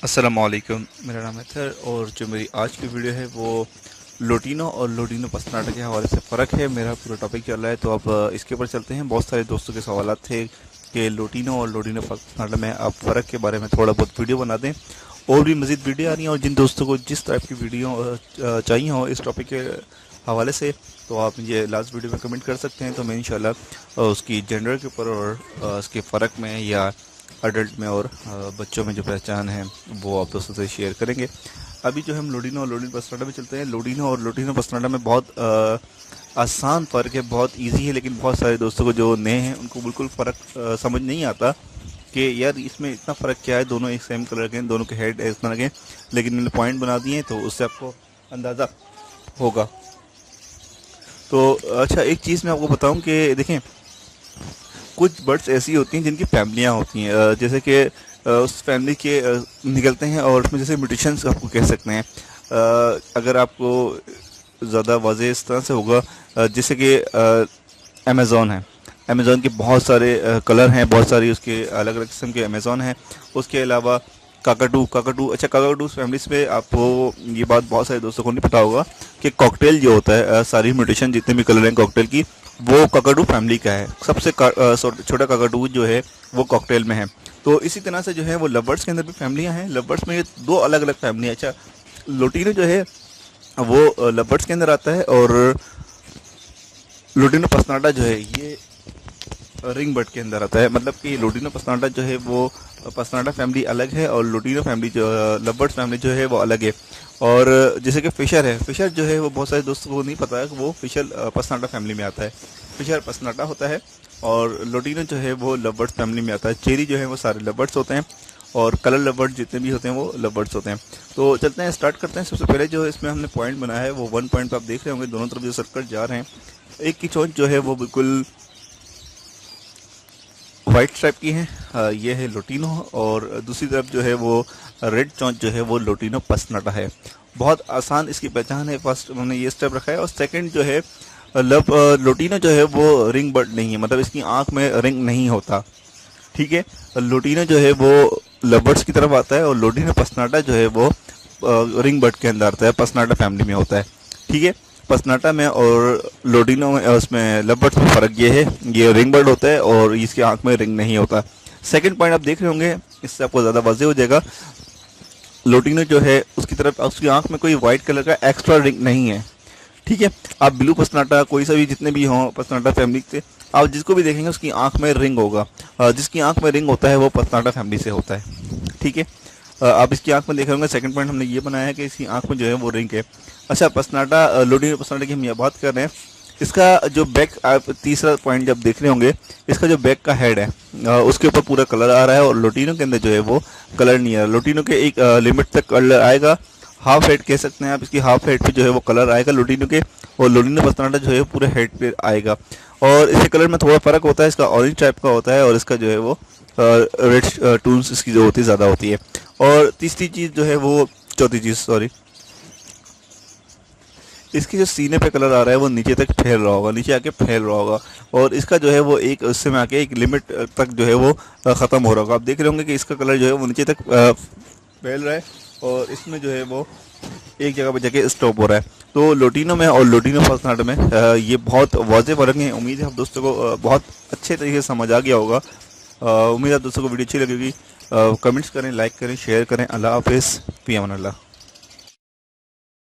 अस्सलामुअलैकुम, मेरा नाम है थर और जो मेरी आज की वीडियो है वो लोटिनो और लोटिनो पसनाटा के हवाले से फ़र्क है। मेरा पूरा टॉपिक चल रहा है तो अब इसके ऊपर चलते हैं। बहुत सारे दोस्तों के सवालात थे कि लोटिनो और लोटिनो पसनाटा में आप फ़र्क के बारे में थोड़ा बहुत वीडियो बना दें। और भी मज़ीद वीडियो आ रही हैं और जिन दोस्तों को जिस टाइप की वीडियो चाहिए हो इस टॉपिक के हवाले से तो आप मुझे लास्ट वीडियो में कमेंट कर सकते हैं। तो मैं इंशाल्लाह उसकी जेंडर के ऊपर और उसके फ़र्क में या अडल्ट में और बच्चों में जो पहचान है वो आप दोस्तों से शेयर करेंगे। अभी जो हम लोडिनो और लोडिनो पसनाटा में चलते हैं। लोडिनो और लोडिनो पसनाटा में बहुत आसान फ़र्क है, बहुत इजी है, लेकिन बहुत सारे दोस्तों को जो नए हैं उनको बिल्कुल फ़र्क समझ नहीं आता कि यार इसमें इतना फ़र्क क्या है। दोनों एक सेम कलर के हैं, दोनों के हेड इस तरह के, लेकिन मैंने पॉइंट बना दिए हैं तो उससे आपको अंदाज़ा होगा। तो अच्छा, एक चीज़ मैं आपको बताऊं कि देखें, कुछ बर्ड्स ऐसी होती हैं जिनकी फैमिलियां होती हैं, जैसे कि उस फैमिली के निकलते हैं और उसमें जैसे म्यूटेशंस आपको कह सकते हैं। अगर आपको ज़्यादा वाज़ेह इस तरह से होगा, जैसे कि अमेज़ॉन है। अमेज़ॉन के बहुत सारे कलर हैं, बहुत सारी उसके अलग अलग किस्म के अमेज़ॉन हैं। उसके अलावा काकाटू काकाटू अच्छा, काकाटू फैमिलीज में आपको ये बात बहुत सारे दोस्तों को नहीं पता होगा कि कॉकटेल जो होता है, सारी म्यूटेशन जितने भी कलर हैं कॉकटेल की, वो काकाटू फैमिली का है। सबसे छोटा काकाटू जो है वो कॉकटेल में है। तो इसी तरह से जो है वो लवर्स के अंदर भी फैमिलियां हैं। लवर्स में ये दो अलग अलग फैमिली है। अच्छा, लोटिनो जो है वो लवर्स के अंदर आता है और लोटिनो पसनाटा जो है ये रिंग बर्ड के अंदर आता है। मतलब कि लोटिनो पसनाटा जो है वो पसनाटा फैमिली अलग है और लोटिनो फैमिली जो लवर्स फैमिली जो है वो अलग है। और जैसे कि फिशर है, फिशर जो है वो बहुत सारे दोस्तों को नहीं पता है कि वो फिशर पसनाटा फैमिली में आता है। फिशर पसनाटा होता है और लोटिनो जो है वो लवर्स फैमिली में आता है। चेरी जो है वो सारे लवर्स होते हैं और कलर लवर्स जितने भी होते हैं वो लवर्स होते हैं। तो चलते हैं, स्टार्ट करते हैं। सबसे पहले जो इसमें हमने पॉइंट बनाया है वो 1 पॉइंट आप देख रहे होंगे, दोनों तरफ जो सर्कल जा रहे हैं। एक की चोंच जो है वो बिल्कुल वाइट स्ट्राइप की है, ये है लोटिनो, और दूसरी तरफ जो है वो रेड चोंच जो है वो लोटिनो पसनाटा है। बहुत आसान इसकी पहचान है। फर्स्ट हमने ये स्टेप रखा है और सेकंड जो है लोटिनो जो है वो रिंग बर्ड नहीं है, मतलब इसकी आंख में रिंग नहीं होता। ठीक है, लोटिनो जो है वो लवर्स की तरफ आता है और लोटिनो पसनाटा जो है वो रिंग बर्ड के अंदर आता है, पसनाटा फैमिली में होता है। ठीक है, पसनाटा में और लोटिनो में उसमें लवर्स में फ़र्क ये है, ये रिंग बर्ड होता है और इसकी आंख में रिंग नहीं होता। सेकंड पॉइंट आप देख रहे होंगे, इससे आपको ज़्यादा वाज़ेह हो जाएगा। लोटिनो जो है उसकी तरफ उसकी आंख में कोई वाइट कलर का एक्स्ट्रा रिंग नहीं है। ठीक है, आप ब्लू पसनाटा कोई सा भी जितने भी हों पसनाटा फैमिली से आप जिसको भी देखेंगे उसकी आंख में रिंग होगा। जिसकी आंख में रिंग होता है वो पसनाटा फैमिली से होता है। ठीक है, आप इसकी आंख में देख रहे होंगे। सेकंड पॉइंट हमने ये बनाया है कि इसकी आंख में जो है वो रिंग है। अच्छा, पसनाटा लोटिनो पसनाटा की हम ये बात कर रहे हैं। इसका जो बैक, आप तीसरा पॉइंट जब देख रहे होंगे, इसका जो बैक का हेड है उसके ऊपर पूरा कलर आ रहा है और लोटिनो के अंदर जो है वो कलर नहीं आ रहा। लोटिनो के एक लिमिट तक कलर आएगा, हाफ हेड कह सकते हैं आप, इसकी हाफ हेड पे जो है वो कलर आएगा लोटिनो के, और लोटिनो पसनाटा जो है पूरे हेड पे आएगा। और इसके कलर में थोड़ा फ़र्क होता है, इसका ऑरेंज टाइप का होता है और इसका जो है वो रेड टून्स इसकी जो होती है ज़्यादा होती है। और तीसरी चीज़ जो है वो, चौथी चीज़ सॉरी, इसकी जो सीने पे कलर आ रहा है वो नीचे तक फैल रहा होगा, नीचे आके फैल रहा होगा, और इसका जो है वो एक उससे में आके एक लिमिट तक जो है वो ख़त्म हो रहा होगा। आप देख रहे होंगे कि इसका कलर जो है वो नीचे तक फैल रहा है और इसमें जो है वो एक जगह पे जाके स्टॉप हो रहा है। तो लोटिनो में और लोटिनो पसनाटा में ये बहुत वाज़ेह फ़र्क है। उम्मीद है आप दोस्तों को बहुत अच्छे तरीके से समझ आ गया होगा। उम्मीद है आप दोस्तों को वीडियो अच्छी लगेगी। कमेंट्स करें, लाइक करें, शेयर करें। अल्लाह हाफिज़, फ़ी अमान अल्लाह।